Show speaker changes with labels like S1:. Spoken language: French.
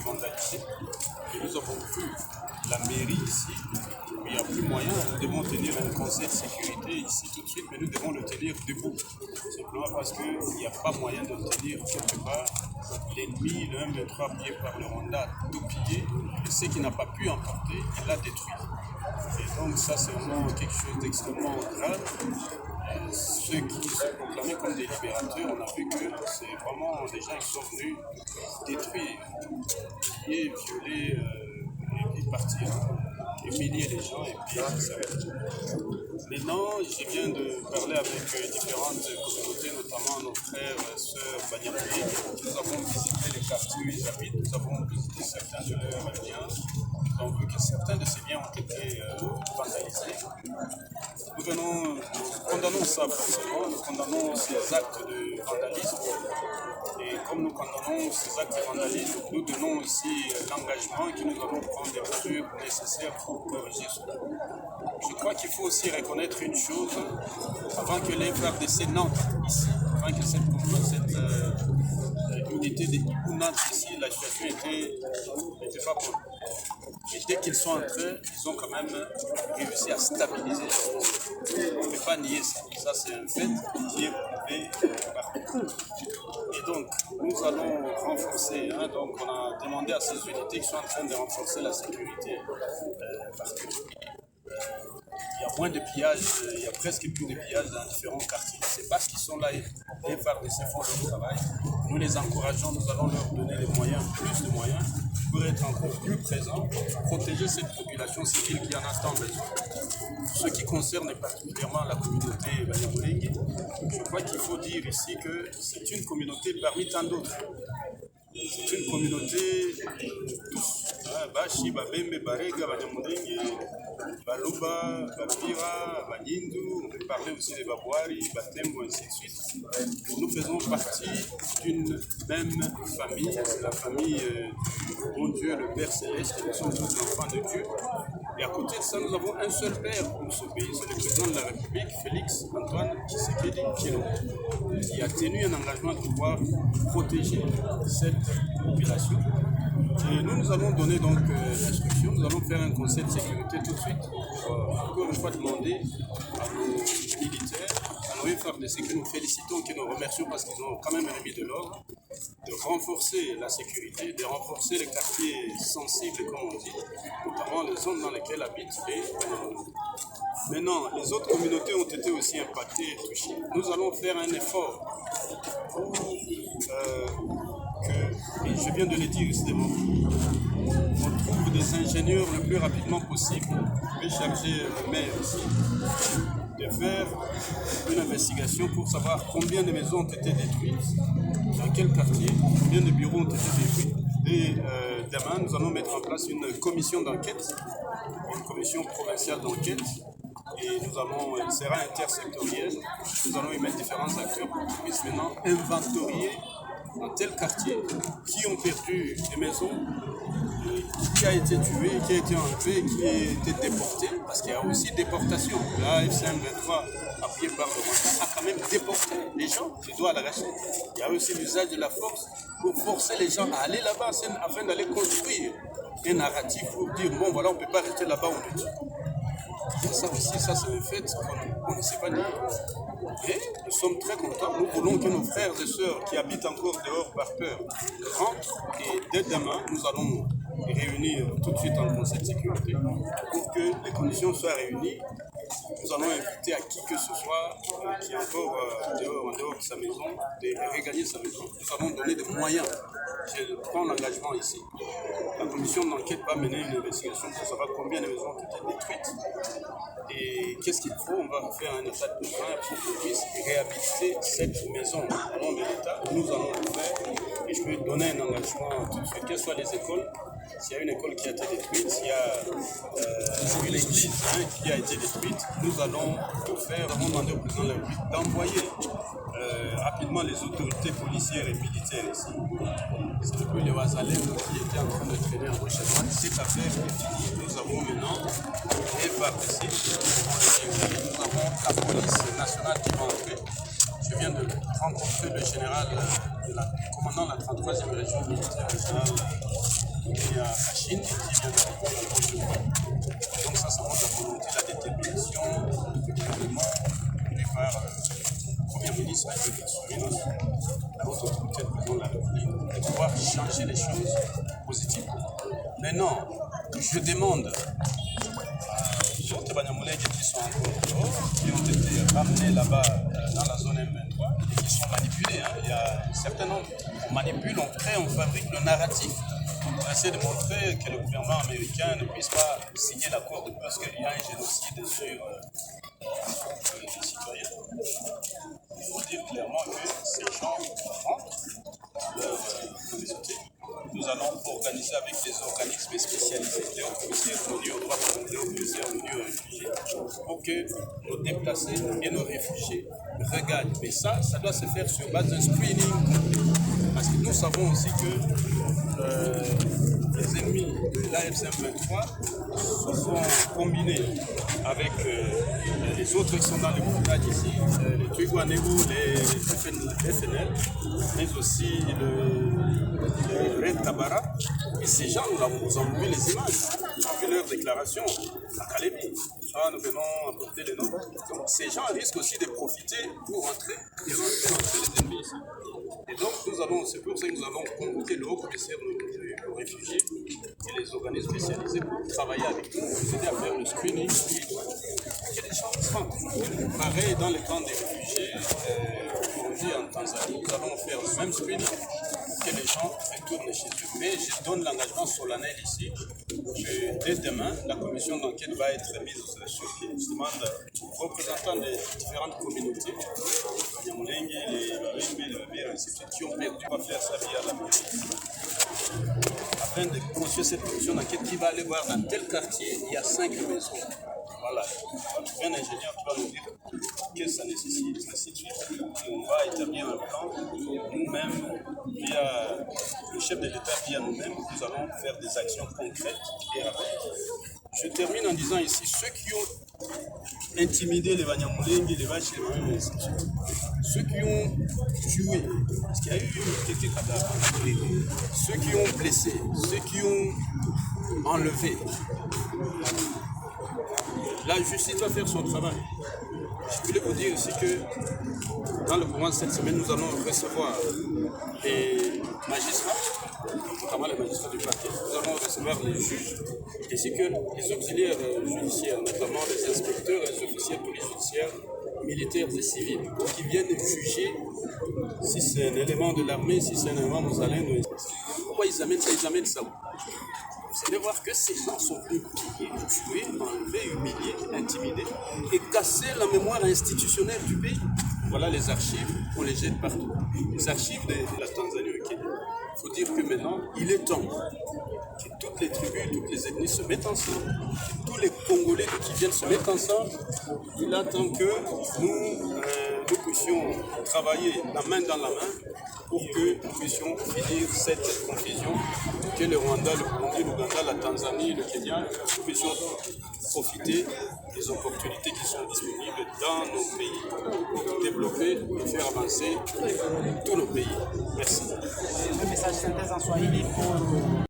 S1: vandalisé. Et nous avons vu la mairie ici, il n'y a plus moyen, nous devons tenir un conseil de sécurité ici tout de suite, mais nous devons le tenir debout. Simplement parce qu'il n'y a pas moyen de le tenir quelque part. L'ennemi, le M23 pillé par le Rwanda, a tout pillé, et ce qu'il n'a pas pu emporter, il l'a détruit. Et donc ça, c'est vraiment quelque chose d'extrêmement grave. Ceux qui se proclamaient comme des libérateurs, on a vu que c'est vraiment des gens qui sont venus détruire, piller, violer, et puis partir, humilier les gens, et puis ça s'arrête. Maintenant, je viens de parler avec différentes communautés, notamment nos frères et sœurs Banyamulenge. Nous avons visité les quartiers où ils habitent, nous avons visité certains de leurs biens. Nous avons vu que certains de ces biens ont été vandalisés. Nous condamnons ça forcément, nous condamnons ces actes de vandalisme. Et comme nous condamnons ces actes de vandalisme, nous donnons aussi l'engagement que nous allons prendre des mesures nécessaires pour corriger cela. Je crois qu'il faut aussi reconnaître une chose, avant que les FARDC n'entrent ici, avant que cette unité des Hibou n'entre ici, la situation n'était pas bonne. Et dès qu'ils sont entrés, ils ont quand même réussi à stabiliser les choses. On ne peut pas nier ça. Ça, c'est un fait qui est prouvé partout. Et donc, nous allons renforcer. Donc, on a demandé à ces unités qui sont en train de renforcer la sécurité partout. Il y a moins de pillages, il y a presque plus de pillages dans différents quartiers. C'est parce qu'ils sont là, les FARDC font leur travail. Nous les encourageons, nous allons leur donner les moyens, plus de moyens, pour être encore plus présents, pour protéger cette population civile qui en a tant besoin. Ce qui concerne particulièrement la communauté Banyamulenge, je crois qu'il faut dire ici que c'est une communauté parmi tant d'autres. C'est une communauté de tous. Bashi, Babembe, Barega, Banyamulenge, Baluba, Bapira, Banyindu, on peut parler aussi des Babouari, Batembo, ainsi de suite. Nous faisons partie d'une même famille, c'est la famille du bon Dieu, le Père Céleste, nous sommes tous enfants de Dieu. Et à côté de ça, nous avons un seul Père pour ce pays, c'est le président de la République, Félix Antoine Tshisekedi Tshilombo, qui a tenu un engagement de pouvoir protéger cette population. Et nous allons donner donc l'instruction, nous allons faire un conseil de sécurité tout de suite pour encore une fois demander à nos militaires, à nos FARDC que nous félicitons, que nous remercions parce qu'ils ont quand même remis de l'ordre, de renforcer la sécurité, de renforcer les quartiers sensibles, comme on dit, notamment les zones dans lesquelles habitent les Banyamulenge. Maintenant, les autres communautés ont été aussi impactées et touchées. Nous allons faire un effort pour et je viens de le dire ici, on trouve des ingénieurs le plus rapidement possible. Je vais charger le maire ici de faire une investigation pour savoir combien de maisons ont été détruites, dans quel quartier, combien de bureaux ont été détruits. Et demain, nous allons mettre en place une commission d'enquête, une commission provinciale d'enquête. Et elle sera intersectorielle. Nous allons y mettre différents acteurs pour qu'ils puissent maintenant inventorier dans tel quartier qui ont perdu des maisons, qui a été tué, qui a été enlevé, qui a été déporté, parce qu'il y a aussi déportation. La FCM 23, appuyée par le Rwanda, a quand même déporté les gens du doigt à la Chine. Il y a aussi l'usage de la force pour forcer les gens à aller là-bas afin d'aller construire un narratif pour dire bon voilà, on ne peut pas rester là-bas, on le tue. Ça aussi, ça c'est un fait qu'on ne sait pas nier. Et nous sommes très contents. Nous voulons que nos frères et sœurs qui habitent encore dehors par peur rentrent. Et dès demain, nous allons réunir tout de suite en conseil de sécurité pour que les conditions soient réunies. Nous allons inviter à qui que ce soit qui est encore en dehors de sa maison de regagner sa maison. Nous allons donner des moyens. Je prends l'engagement ici. La commission d'enquête va mener une investigation pour savoir combien de maisons ont été détruites et qu'est-ce qu'il faut. On va faire un état de besoin pour qu'on puisse réhabiliter cette maison au nom de l'État. Nous allons le faire et je vais donner un engagement tout de suite, quelles soient les écoles. S'il y a une école qui a été détruite, s'il y a une église qui a été détruite, nous allons le faire. Nous allons demander au président de la République d'envoyer rapidement les autorités policières et militaires ici. C'est un peu les Wazalem qui étaient en train de traîner en gauche à droite. Cette affaire est finie. Nous avons maintenant les FARDC, nous avons la police nationale qui va entrer. Je viens de rencontrer le général, le commandant de la 33e région militaire, le général il y a la Chine qui vient d'arriver. Donc ça montre la volonté, la détermination du gouvernement, par le Premier ministre la haute autorité du président de la République, de pouvoir changer les choses positivement. Maintenant, je demande aux autres Banyamulenge qui sont encore dehors, qui ont été ramenés là-bas dans la zone M23 et qui sont manipulés. Il y a un certain nombre. On manipule, on crée, on fabrique le narratif. On essaie de montrer que le gouvernement américain ne puisse pas signer l'accord de paix parce qu'il y a un génocide sur les citoyens. Il faut dire clairement que ces gens rentrent dans leur communauté. Nous allons organiser avec des organismes spécialisés, les commissaires venus aux droits de l'homme, les commissaires venus aux réfugiés, pour que nos déplacés et nos réfugiés regardent. Mais ça doit se faire sur base d'un screening complet. Parce que nous savons aussi que les ennemis de l'AFC-M23 se sont combinés avec les autres qui sont dans le montagne ici, les Twigwanego, les FNL, mais aussi le Red Tabara. Et ces gens, nous avons vu les images, nous avons vu leurs déclarations à Kalemi. Nous venons apporter les noms. Donc ces gens risquent aussi de profiter pour rentrer les ennemis ici. Et donc c'est pour ça que nous avons convoqué le haut commissaire aux réfugiés et les organismes spécialisés pour travailler avec nous, pour aider à faire le screening. Il y a des gens qui sont pareil dans les camps des réfugiés aujourd'hui en Tanzanie. Nous allons faire le même screening que les gens retournent chez eux. Mais je donne l'engagement solennel ici. Dès demain, la commission d'enquête va être mise sur pied. Je demande aux représentants des différentes communautés, les Nyamulenge, les Babembe, les Babir, ainsi de suite, qui ont perdu, va faire ça via la mairie. Afin de construire cette commission d'enquête qui va aller voir dans tel quartier, il y a 5 maisons. Voilà. Un ingénieur qui va nous dire qu'est-ce que ça nécessite, ainsi de suite. On va établir un plan. Nous-mêmes, via le chef de l'État, via nous-mêmes, nous allons faire des actions concrètes et rapides. Je termine en disant ici, ceux qui ont intimidé les Banyamulenge, les vaches, les Babembe, ainsi de suite, ceux qui ont tué, parce qu'il y a eu quelques cadavres, ceux qui ont blessé, ceux qui ont enlevé, la justice va faire son travail. Je voulais vous dire aussi que dans le courant de cette semaine, nous allons recevoir les magistrats, notamment les magistrats du parquet. Nous allons recevoir les juges ainsi que les auxiliaires judiciaires, notamment les inspecteurs et les officiers de police judiciaire, militaires et civils, qui viennent juger si c'est un élément de l'armée, si c'est un élément moussalin. Pourquoi ils amènent ça? Ils amènent ça. C'est de voir que ces gens sont venus tuer, enlever, humilier, intimider et casser la mémoire institutionnelle du pays. Voilà les archives, on les jette partout. Les archives de la Tanzanie et au Kenya. Il faut dire que maintenant, il est temps que toutes les tribus, toutes les ethnies se mettent ensemble, que tous les Congolais qui viennent se mettre ensemble. Il attend que nous puissions travailler la main dans la main pour que nous puissions finir cette confusion, que le Rwanda, le Burundi, l'Ouganda, la Tanzanie, le Kenya, nous puissions profiter des opportunités qui sont disponibles dans nos pays pour développer et faire avancer tous nos pays. Merci.
S2: Un message synthèse en Swahili pour